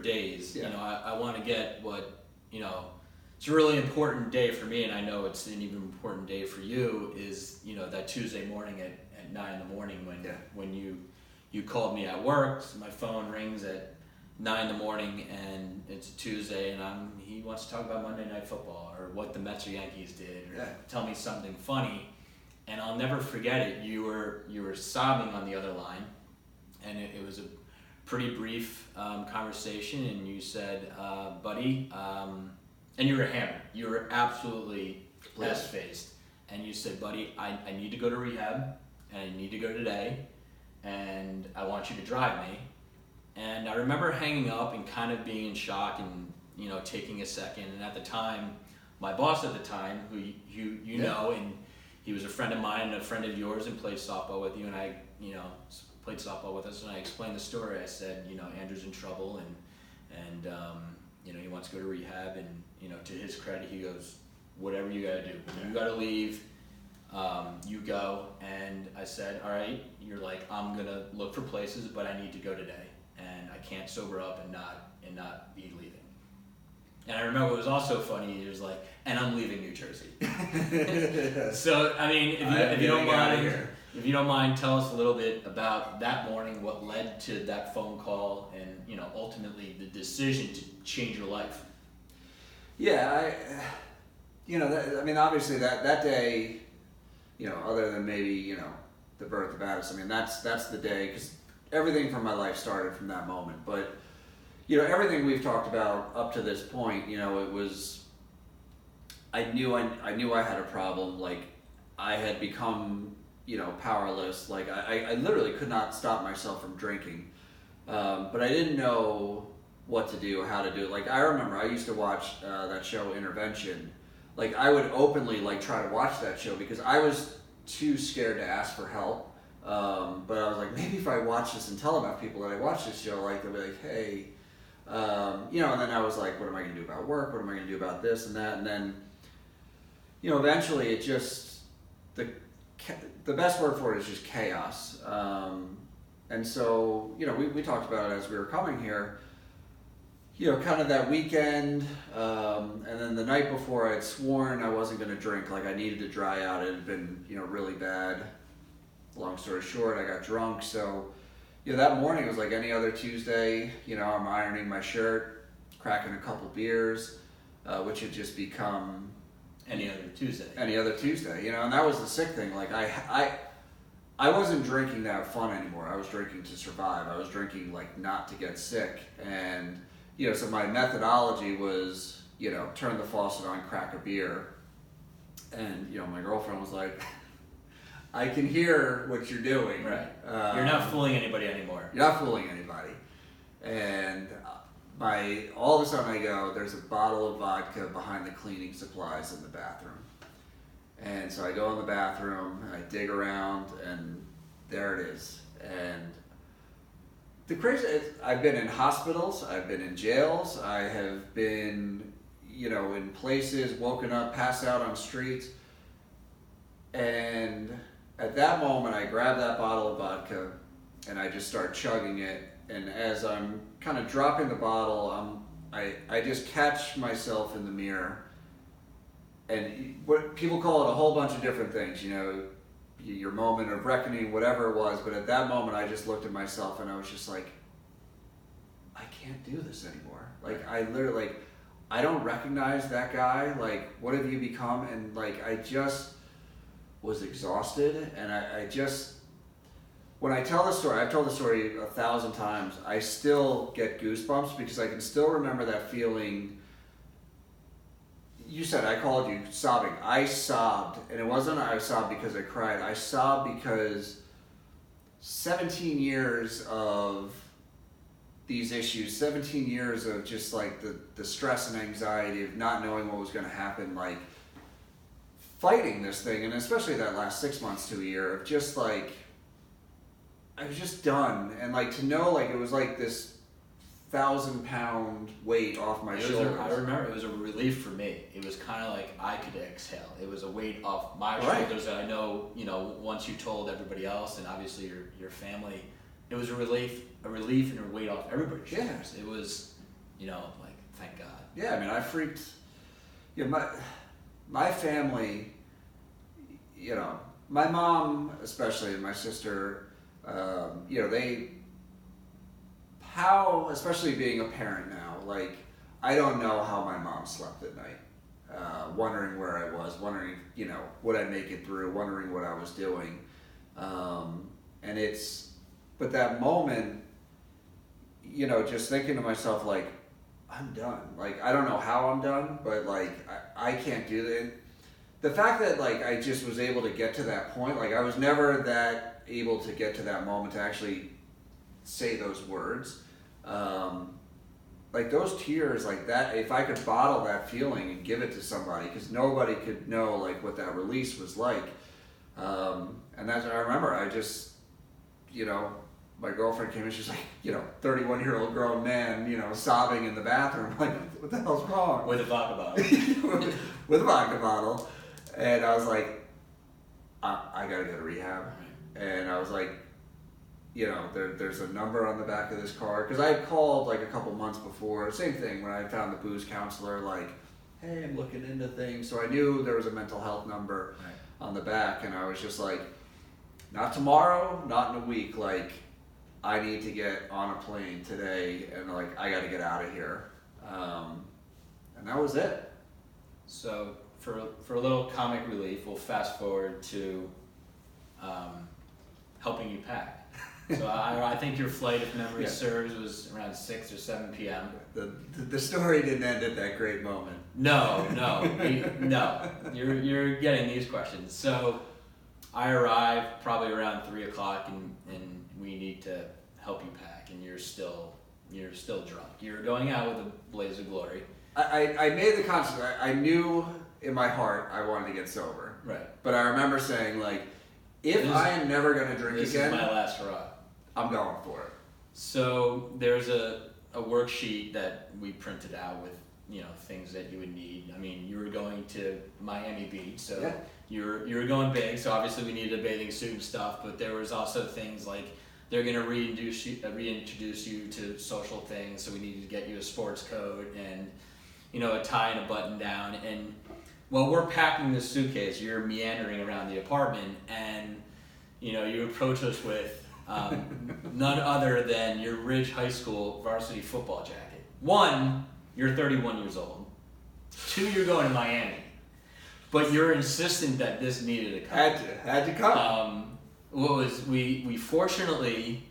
days. Yeah. I want to get what, it's a really important day for me, and I know it's an even important day for you, is, that Tuesday morning at 9 a.m. when you called me at work. So my phone rings at 9 a.m, and it's a Tuesday, and he wants to talk about Monday Night Football or what the Mets or Yankees did, or tell me something funny. And I'll never forget it. You were sobbing on the other line, and it was a pretty brief conversation. And you said, "Buddy," and you were hammered. You were absolutely S-faced. And you said, "Buddy, I need to go to rehab, and I need to go today, and I want you to drive me." And I remember hanging up and kind of being in shock and taking a second. And at the time, my boss at the time, who you know, and he was a friend of mine and a friend of yours and played softball with you, and I, played softball with us, and I explained the story. I said, Andrew's in trouble, and he wants to go to rehab, and to his credit, he goes, whatever you gotta do, you gotta leave, you go. And I said, all right, you're like, I'm gonna look for places, but I need to go today, and I can't sober up and not be leaving. And I remember it was also funny, he was like, and I'm leaving New Jersey. So, I mean, if you don't mind, tell us a little bit about that morning, what led to that phone call, and ultimately the decision to change your life. Yeah, obviously that day, other than maybe the birth of Addis, that's the day, because everything from my life started from that moment. But everything we've talked about up to this point, it was, I knew I had a problem. Like, I had become powerless. Like, I literally could not stop myself from drinking, but I didn't know what to do, how to do it. Like, I remember I used to watch that show Intervention. Like, I would openly try to watch that show because I was too scared to ask for help. But I was like, maybe if I watch this and tell enough people that I watch this show, they'll be like, hey, and then I was like, what am I going to do about work? What am I going to do about this and that? And then, eventually it just, the best word for it is just chaos. And so, we talked about it as we were coming here, kind of that weekend, and then the night before I'd sworn I wasn't going to drink. Like, I needed to dry out. It had been, really bad. Long story short, I got drunk. So, that morning was like any other Tuesday. I'm ironing my shirt, cracking a couple beers, which had just become any other Tuesday. And that was the sick thing. Like, I wasn't drinking to have fun anymore. I was drinking to survive. I was drinking not to get sick. And so my methodology was turn the faucet on, crack a beer, and my girlfriend was like, I can hear what you're doing. Right. You're not fooling anybody anymore. You're not fooling anybody. And all of a sudden I go, there's a bottle of vodka behind the cleaning supplies in the bathroom. And so I go in the bathroom, and I dig around, and there it is. And the crazy is, I've been in hospitals, I've been in jails, I have been, in places, woken up, passed out on streets. And at that moment, I grab that bottle of vodka, and I just start chugging it. And as I'm kind of dropping the bottle, I just catch myself in the mirror. And what people call it a whole bunch of different things, your moment of reckoning, whatever it was. But at that moment, I just looked at myself and I was just like, I can't do this anymore. Like, I literally, I don't recognize that guy. Like, what have you become? And I just was exhausted. And I just, when I tell the story, I've told the story 1,000 times, I still get goosebumps because I can still remember that feeling. You said I called you sobbing. I sobbed, and it wasn't I sobbed because I cried. I sobbed because 17 years of these issues, 17 years of just the stress and anxiety of not knowing what was going to happen, fighting this thing, and especially that last 6 months to a year of just I was just done, and to know it was this 1,000-pound weight off my shoulders. I remember it was a relief for me. It was kind of like I could exhale. It was a weight off my shoulders that I know, once you told everybody else, and obviously your family, it was a relief and a weight off everybody's shoulders. Yeah. It was, thank God. Yeah, I freaked. My family, my mom especially, and my sister, especially being a parent now, I don't know how my mom slept at night, wondering where I was, wondering, would I make it through, wondering what I was doing. But that moment, just thinking to myself, I'm done. I don't know how I'm done, but I can't do that. The fact that I just was able to get to that point, I was never that able to get to that moment to actually say those words. Those tears, that, if I could bottle that feeling and give it to somebody, because nobody could know what that release was like. And that's what I remember. I just, my girlfriend came in, she's like, 31-year-old grown man, sobbing in the bathroom. I'm like, what the hell's wrong? With a vodka bottle. With a vodka bottle. And I was like, I gotta go to rehab. And I was like, there's a number on the back of this card. Because I had called like a couple months before, same thing, when I found the booze counselor, like, hey, I'm looking into things. So I knew there was a mental health number on the back. And I was just like, not tomorrow, not in a week, like, I need to get on a plane today, and like I got to get out of here, and that was it. So for a little comic relief, we'll fast forward to helping you pack. So I think your flight, if memory serves, was around 6 or 7 p.m. The story didn't end at that great moment. No, no. You're getting these questions. So I arrive probably around 3 o'clock, and we need to help you pack, and you're still drunk. You're going out with a blaze of glory. I made the conscious. I knew in my heart I wanted to get sober. Right. But I remember saying, like, if I am never going to drink this again, is my last hurrah. I'm going for it. So there's a worksheet that we printed out with things that you would need. I mean, you were going to Miami Beach, so you were going big. So obviously we needed a bathing suit and stuff. But there was also things like they're going to reintroduce you to social things. So we needed to get you a sports coat and a tie and a button down. And while we're packing this suitcase, you're meandering around the apartment, and you approach us with none other than your Ridge High School varsity football jacket. 1, you're 31 years old. 2, you're going to Miami. But you're insistent that this needed to come. Had to come. We fortunately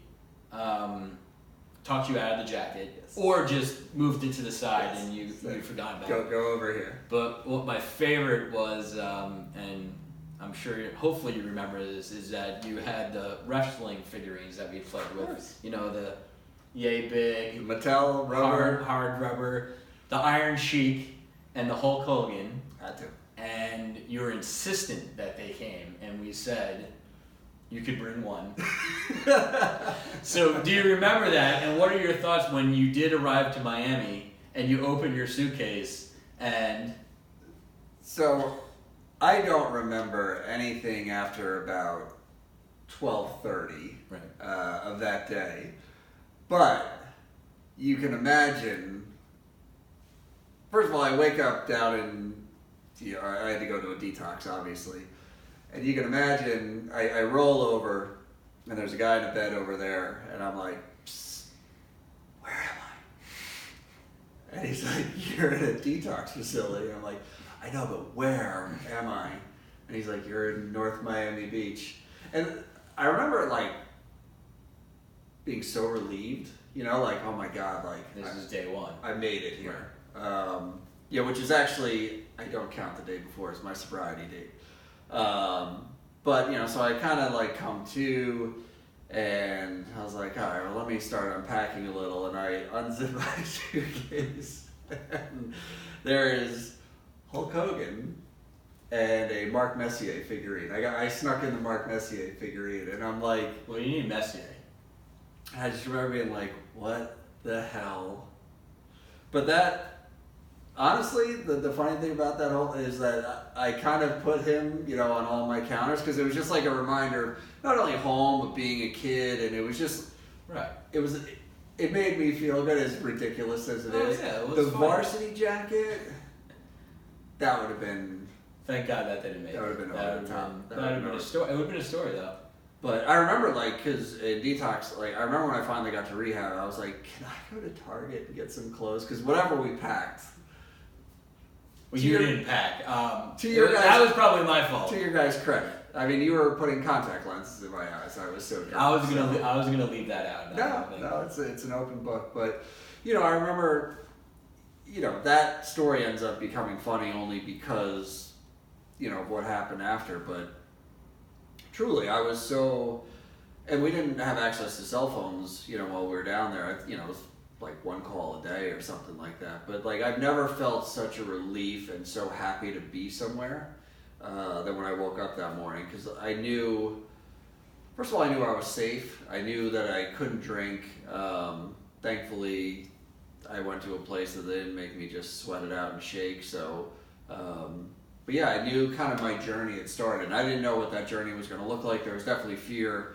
talked you out of the jacket, or just moved it to the side and you forgot about it. Go over here. But what my favorite was, and I'm sure, hopefully you remember this, is that you had the wrestling figurines that we played with. The Yay Big, Mattel rubber, hard rubber, the Iron Sheik, and the Hulk Hogan. Had to. And you were insistent that they came, and we said you could bring one. So do you remember that? And what are your thoughts when you did arrive to Miami and you opened your suitcase and... So I don't remember anything after about 12:30 of that day, but you can imagine. First of all, I wake up down in. I had to go to a detox, obviously, and you can imagine. I roll over, and there's a guy in a bed over there, and I'm like, "Psst, where am I?" And he's like, "You're in a detox facility." I'm like, I know, but where am I? And he's like, you're in North Miami Beach. And I remember, like, being so relieved, like, oh my God, like... This is day one. I made it here. Which is actually, I don't count the day before, it's my sobriety date. But, so I kind of, like, come to, and I was like, all right, well, let me start unpacking a little, and I unzip my suitcase, and there is Hulk Hogan and a Mark Messier figurine. I snuck in the Mark Messier figurine, and I'm like, well, you need Messier. I just remember being like, what the hell? But that, honestly, the funny thing about that whole is that I kind of put him, on all my counters, because it was just like a reminder of not only home, but being a kid, and it was just, it made me feel good, as ridiculous as it is. Yeah, it was the fun. Varsity jacket, that would have been... Thank God that didn't make it. That would have been over the top. That would have been a story. It would have been a story, though. But I remember, because in detox, I remember when I finally got to rehab, I was like, can I go to Target and get some clothes? Because whatever we packed... Well, you didn't pack. That was probably my fault. To your guys' credit. I mean, you were putting contact lenses in my eyes. I was so drunk. I was gonna leave that out. No, it's an open book. But, I remember... that story ends up becoming funny only because, of what happened after, but truly, I was so, and we didn't have access to cell phones, while we were down there. It was like one call a day or something like that, but I've never felt such a relief and so happy to be somewhere than when I woke up that morning, because I knew first of all, I knew I was safe. I knew that I couldn't drink. Thankfully, I went to a place that they didn't make me just sweat it out and shake. So, but yeah, I knew kind of my journey had started. I didn't know what that journey was going to look like. There was definitely fear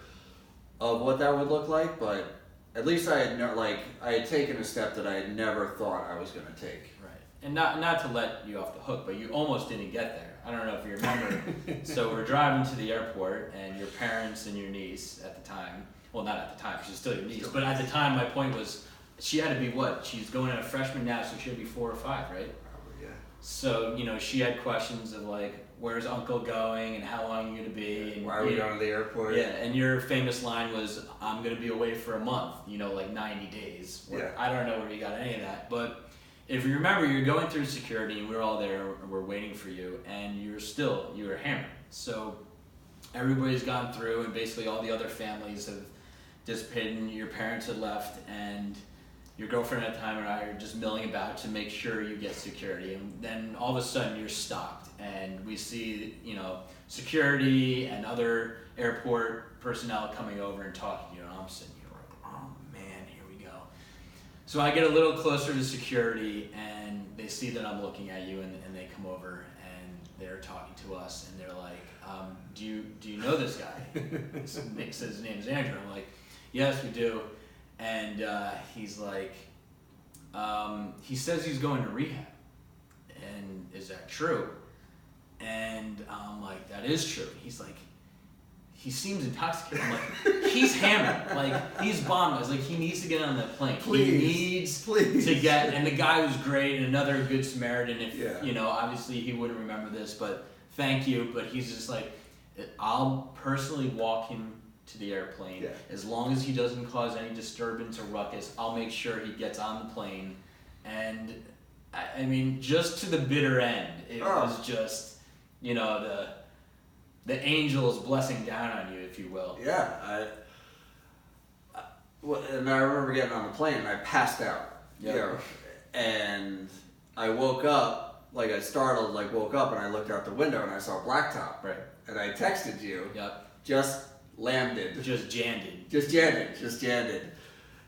of what that would look like, but at least I had taken a step that I had never thought I was going to take. Right. And not to let you off the hook, but you almost didn't get there. I don't know if you remember. So we're driving to the airport, and your parents and your niece at the time, well, not at the time, she's still your niece, but at the time my point was she had to be what? She's going in a freshman now, so she'll be 4 or 5, right? Probably, yeah. So, she had questions of like, where's uncle going and how long are you going to be? And why are we going to the airport? Yeah, and your famous line was, I'm going to be away for a month, like 90 days. Yeah. I don't know where you got any of that, but if you remember, you're going through security and we're all there and we're waiting for you, and you're hammered. So everybody's gone through, and basically all the other families have dissipated, and your parents had left, and your girlfriend at the time and I are just milling about to make sure you get security. And then all of a sudden you're stopped, and we see, security and other airport personnel coming over and talking to you, and I'm sitting here like, oh man, here we go. So I get a little closer to security, and they see that I'm looking at you, and they come over and they're talking to us, and they're like, do you know this guy? Nick says his name's Andrew. I'm like, yes, we do. And he's like, he says he's going to rehab. And is that true? And I'm like, that is true. He's like, he seems intoxicated. I'm like, he's hammered. Like, he's bombed. I was like, he needs to get on that plane. Please, he needs please. to get, and the guy was great, and another good Samaritan. If, Yeah. Obviously he wouldn't remember this, but thank you. But he's just like, I'll personally walk him to the airplane. Yeah. As long as he doesn't cause any disturbance or ruckus, I'll make sure he gets on the plane. And I mean, just to the bitter end, it was just, the angels blessing down on you, if you will. Yeah, and I remember getting on the plane and I passed out. Yep. And I woke up, like I startled, woke up and I looked out the window and I saw blacktop. Right. And I texted you. Yep. Just landed. Just janded. Just janded.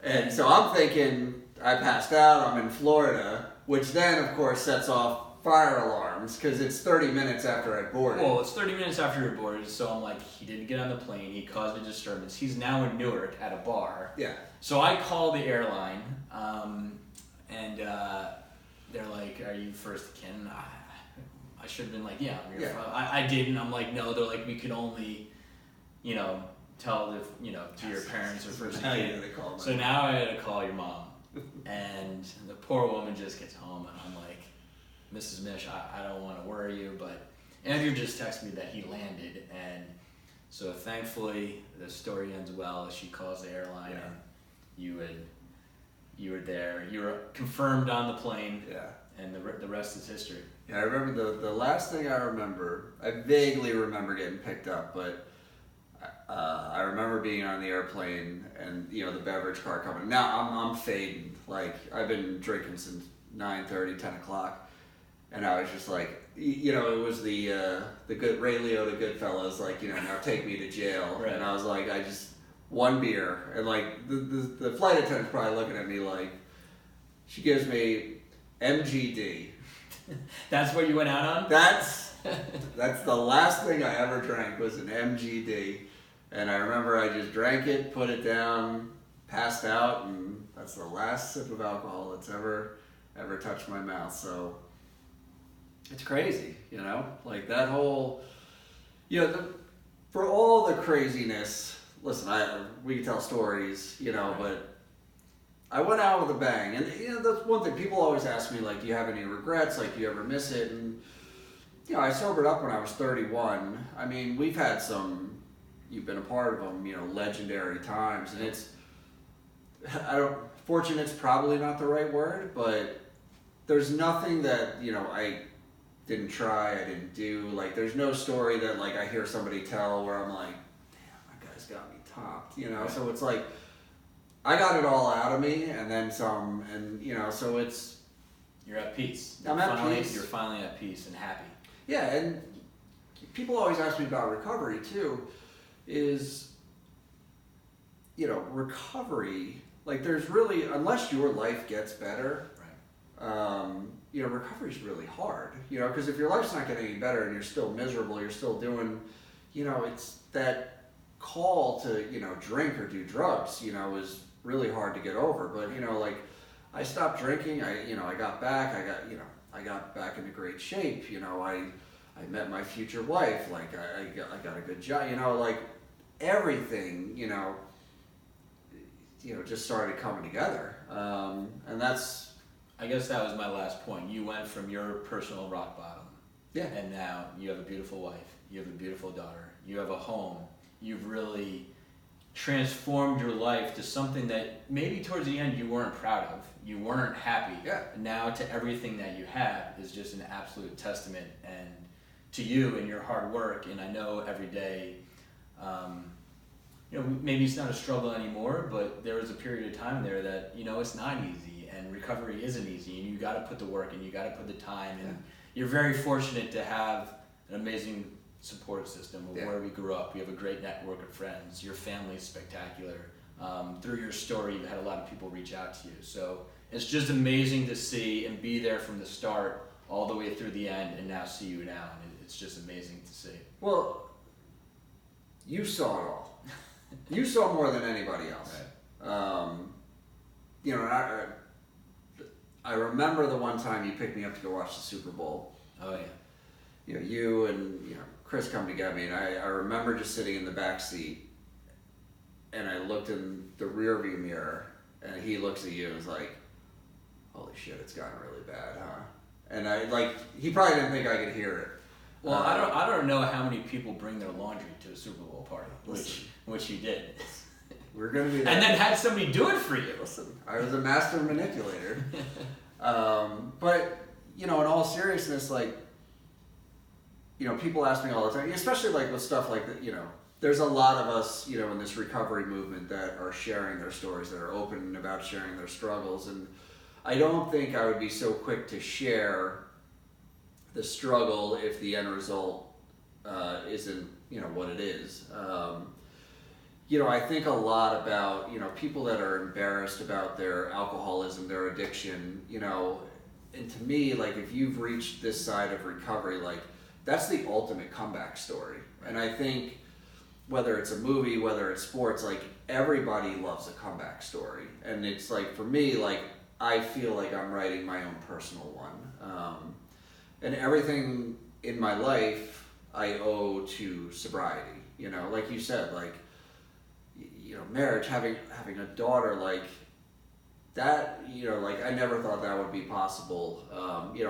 And so I'm thinking I passed out, I'm in Florida, which then of course sets off fire alarms because it's 30 minutes after I boarded. Well, it's 30 minutes after you're boarded, so I'm like, he didn't get on the plane, he caused a disturbance. He's now in Newark at a bar. Yeah. So I call the airline, and they're like, are you first of kin? I should have been like, yeah, I'm your Yeah. I didn't. I'm like, no, they're like, we could only, tell to your parents or first of kin. So now I had to call your mom. And the poor woman just gets home, and I'm like, Mrs. Mish, I don't want to worry you, but Andrew just texted me that he landed, and so thankfully the story ends well. She calls the airline, and you were there. You were confirmed on the plane. Yeah. And the rest is history. Yeah, I remember the last thing I remember. I vaguely remember getting picked up, but I remember being on the airplane and the beverage car coming. Now I'm fading. Like I've been drinking since 9:30, 10 o'clock, and I was just like, it was the good Ray Liotta Goodfellas, now take me to jail. Right. And I was like, I just one beer, and like the flight attendant's probably looking at me like, she gives me MGD. That's what you went out on? That's the last thing I ever drank was an MGD. And I remember I just drank it, put it down, passed out, and that's the last sip of alcohol that's ever touched my mouth. So it's crazy, like that whole, for all the craziness, listen, we can tell stories, but I went out with a bang. And, that's one thing. People always ask me, do you have any regrets? Do you ever miss it? And, I sobered up when I was 31. I mean, we've had some, you've been a part of them, legendary times. And fortunate's probably not the right word, but there's nothing that, I didn't try, I didn't do. There's no story that, I hear somebody tell where I'm like, damn, that guy's got me topped, Right. So it's like, I got it all out of me, and then some, and so it's. You're at peace. I'm at peace. You're finally at peace and happy. Yeah, and people always ask me about recovery too. Is recovery, like there's really, unless your life gets better, recovery is really hard, because if your life's not getting any better and you're still miserable, you're still doing, it's that call to, drink or do drugs, is really hard to get over. But, like I stopped drinking, I got back, I got back into great shape, I met my future wife, like I got a good job, like everything, just started coming together. And that's, I guess that was my last point. You went from your personal rock bottom, and now you have a beautiful wife, you have a beautiful daughter, you have a home. You've really transformed your life to something that maybe towards the end you weren't proud of, you weren't happy. Now to everything that you have is just an absolute testament and to you and your hard work. And I know every day, maybe it's not a struggle anymore, but there was a period of time there that, it's not easy and recovery isn't easy, and you got to put the work and you got to put the time. And you're very fortunate to have an amazing support system of where we grew up. We have a great network of friends. Your family's spectacular. Through your story, you've had a lot of people reach out to you. So it's just amazing to see and be there from the start all the way through the end, and now see you now. And it's just amazing to see. Well, you saw it all. You saw more than anybody else. I remember the one time you picked me up to go watch the Super Bowl. Oh yeah. You and Chris come to get me, and I remember just sitting in the back seat, and I looked in the rearview mirror, and he looks at you and is like, "Holy shit, it's gotten really bad, huh?" And he probably didn't think I could hear it. Well, I don't know how many people bring their laundry to a Super Bowl party, which you did. We're gonna be there. And then had somebody do it for you. Listen, I was a master manipulator. But in all seriousness, people ask me all the time, especially with stuff like that. There's a lot of us, in this recovery movement that are sharing their stories, that are open about sharing their struggles, and I don't think I would be so quick to share the struggle if the end result isn't, what it is. I think a lot about, people that are embarrassed about their alcoholism, their addiction, and to me, if you've reached this side of recovery, that's the ultimate comeback story. And I think whether it's a movie, whether it's sports, everybody loves a comeback story. And it's for me, I feel like I'm writing my own personal one. And everything in my life I owe to sobriety. Like you said, marriage, having a daughter, that, I never thought that would be possible.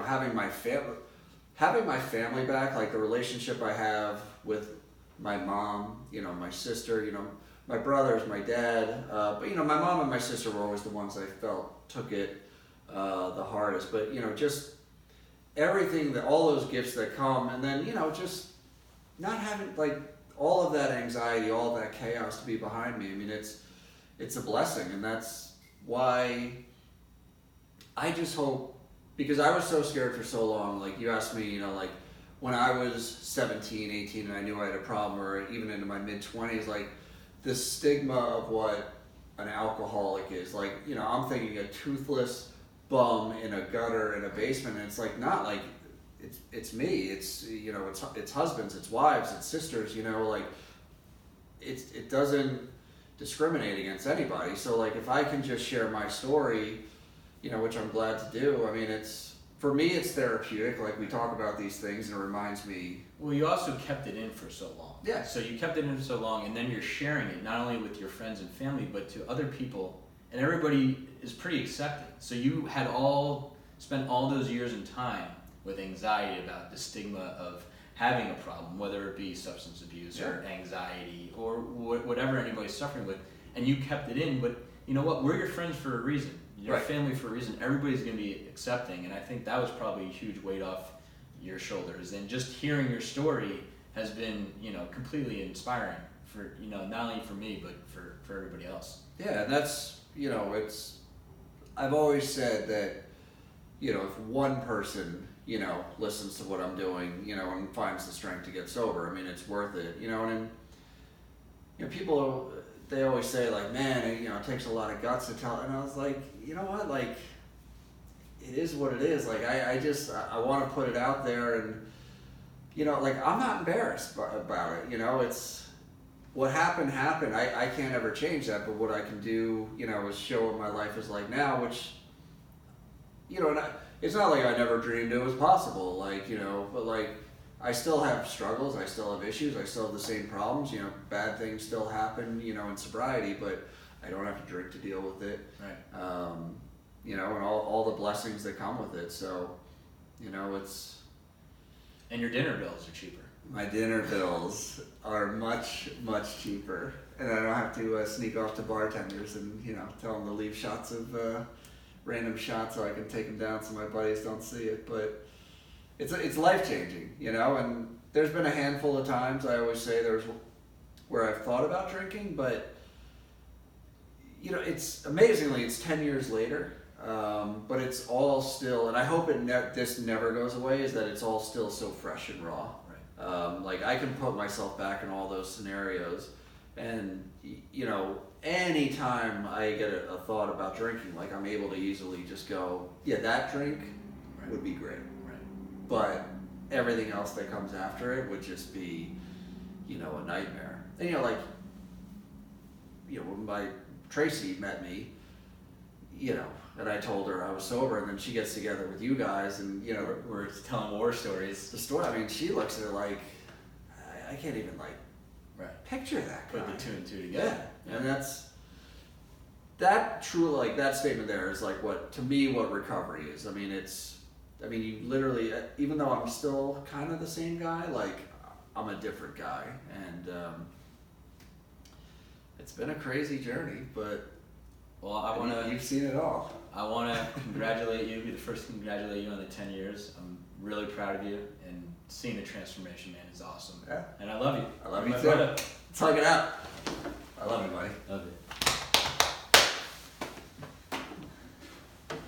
Having my family back, the relationship I have with my mom, my sister, my brothers, my dad, but my mom and my sister were always the ones I felt took it the hardest. But just everything, all those gifts that come, and then just not having all of that anxiety, all of that chaos to be behind me. I mean, it's a blessing, and that's why I just hope, because I was so scared for so long. You asked me, when I was 17, 18, and I knew I had a problem, or even into my mid-20s, the stigma of what an alcoholic is. I'm thinking a toothless bum in a gutter in a basement, and it's not it's me, it's it's husbands, it's wives, it's sisters, it doesn't discriminate against anybody. So if I can just share my story, which I'm glad to do, I mean, for me it's therapeutic. We talk about these things and it reminds me. Well, you also kept it in for so long. Yeah. So you kept it in for so long, and then you're sharing it not only with your friends and family, but to other people, and everybody is pretty accepting. So you had spent all those years and time with anxiety about the stigma of having a problem, whether it be substance abuse or anxiety or whatever anybody's suffering with, and you kept it in. But you know what? We're your friends for a reason. Your family for a reason. Everybody's going to be accepting, and I think that was probably a huge weight off your shoulders. And just hearing your story has been, completely inspiring for, not only for me, but for everybody else. Yeah, and that's, I've always said that, if one person, listens to what I'm doing, and finds the strength to get sober, I mean, it's worth it, and people, they always say like, man, it takes a lot of guts to tell, and I was like, you know what, like, it is what it is. Like, I want to put it out there, and, like, I'm not embarrassed about it, it's, what happened. I can't ever change that, but what I can do, is show what my life is like now, which, it's not like I never dreamed it was possible, like, but like, I still have struggles, I still have issues, I still have the same problems, bad things still happen, in sobriety, but I don't have to drink to deal with it. Right. And all the blessings that come with it, so, it's... And your dinner bills are cheaper. My dinner bills are much, much cheaper, and I don't have to sneak off to bartenders and, tell them to leave shots of, random shots so I can take them down so my buddies don't see it, but it's life-changing, and there's been a handful of times, I always say, where I've thought about drinking, but, it's amazingly, it's 10 years later, but it's all still, and I hope this never goes away, is that it's all still so fresh and raw. Right. Like, I can put myself back in all those scenarios, and, anytime I get a thought about drinking, like, I'm able to easily just go, yeah, that drink would be great. Right. But everything else that comes after it would just be, a nightmare. And, when Tracy met me, and I told her I was sober, and then she gets together with you guys, and, We're telling war stories. the story, I mean, she looks at it like, I can't even, like, Right. picture that guy. Put the two and two together. Yeah, and that true, like, that statement there is like what recovery is. I mean, you literally, even though I'm still kind of the same guy, like, I'm a different guy, and it's been a crazy journey, but Well, you've seen it all. I want to congratulate you, be the first to congratulate you on the 10 years. I'm really proud of you, and seeing the transformation, man, is awesome. Yeah. And I love you. I love You're you my too. brother. Let's hug it out. I love you, buddy. Love you.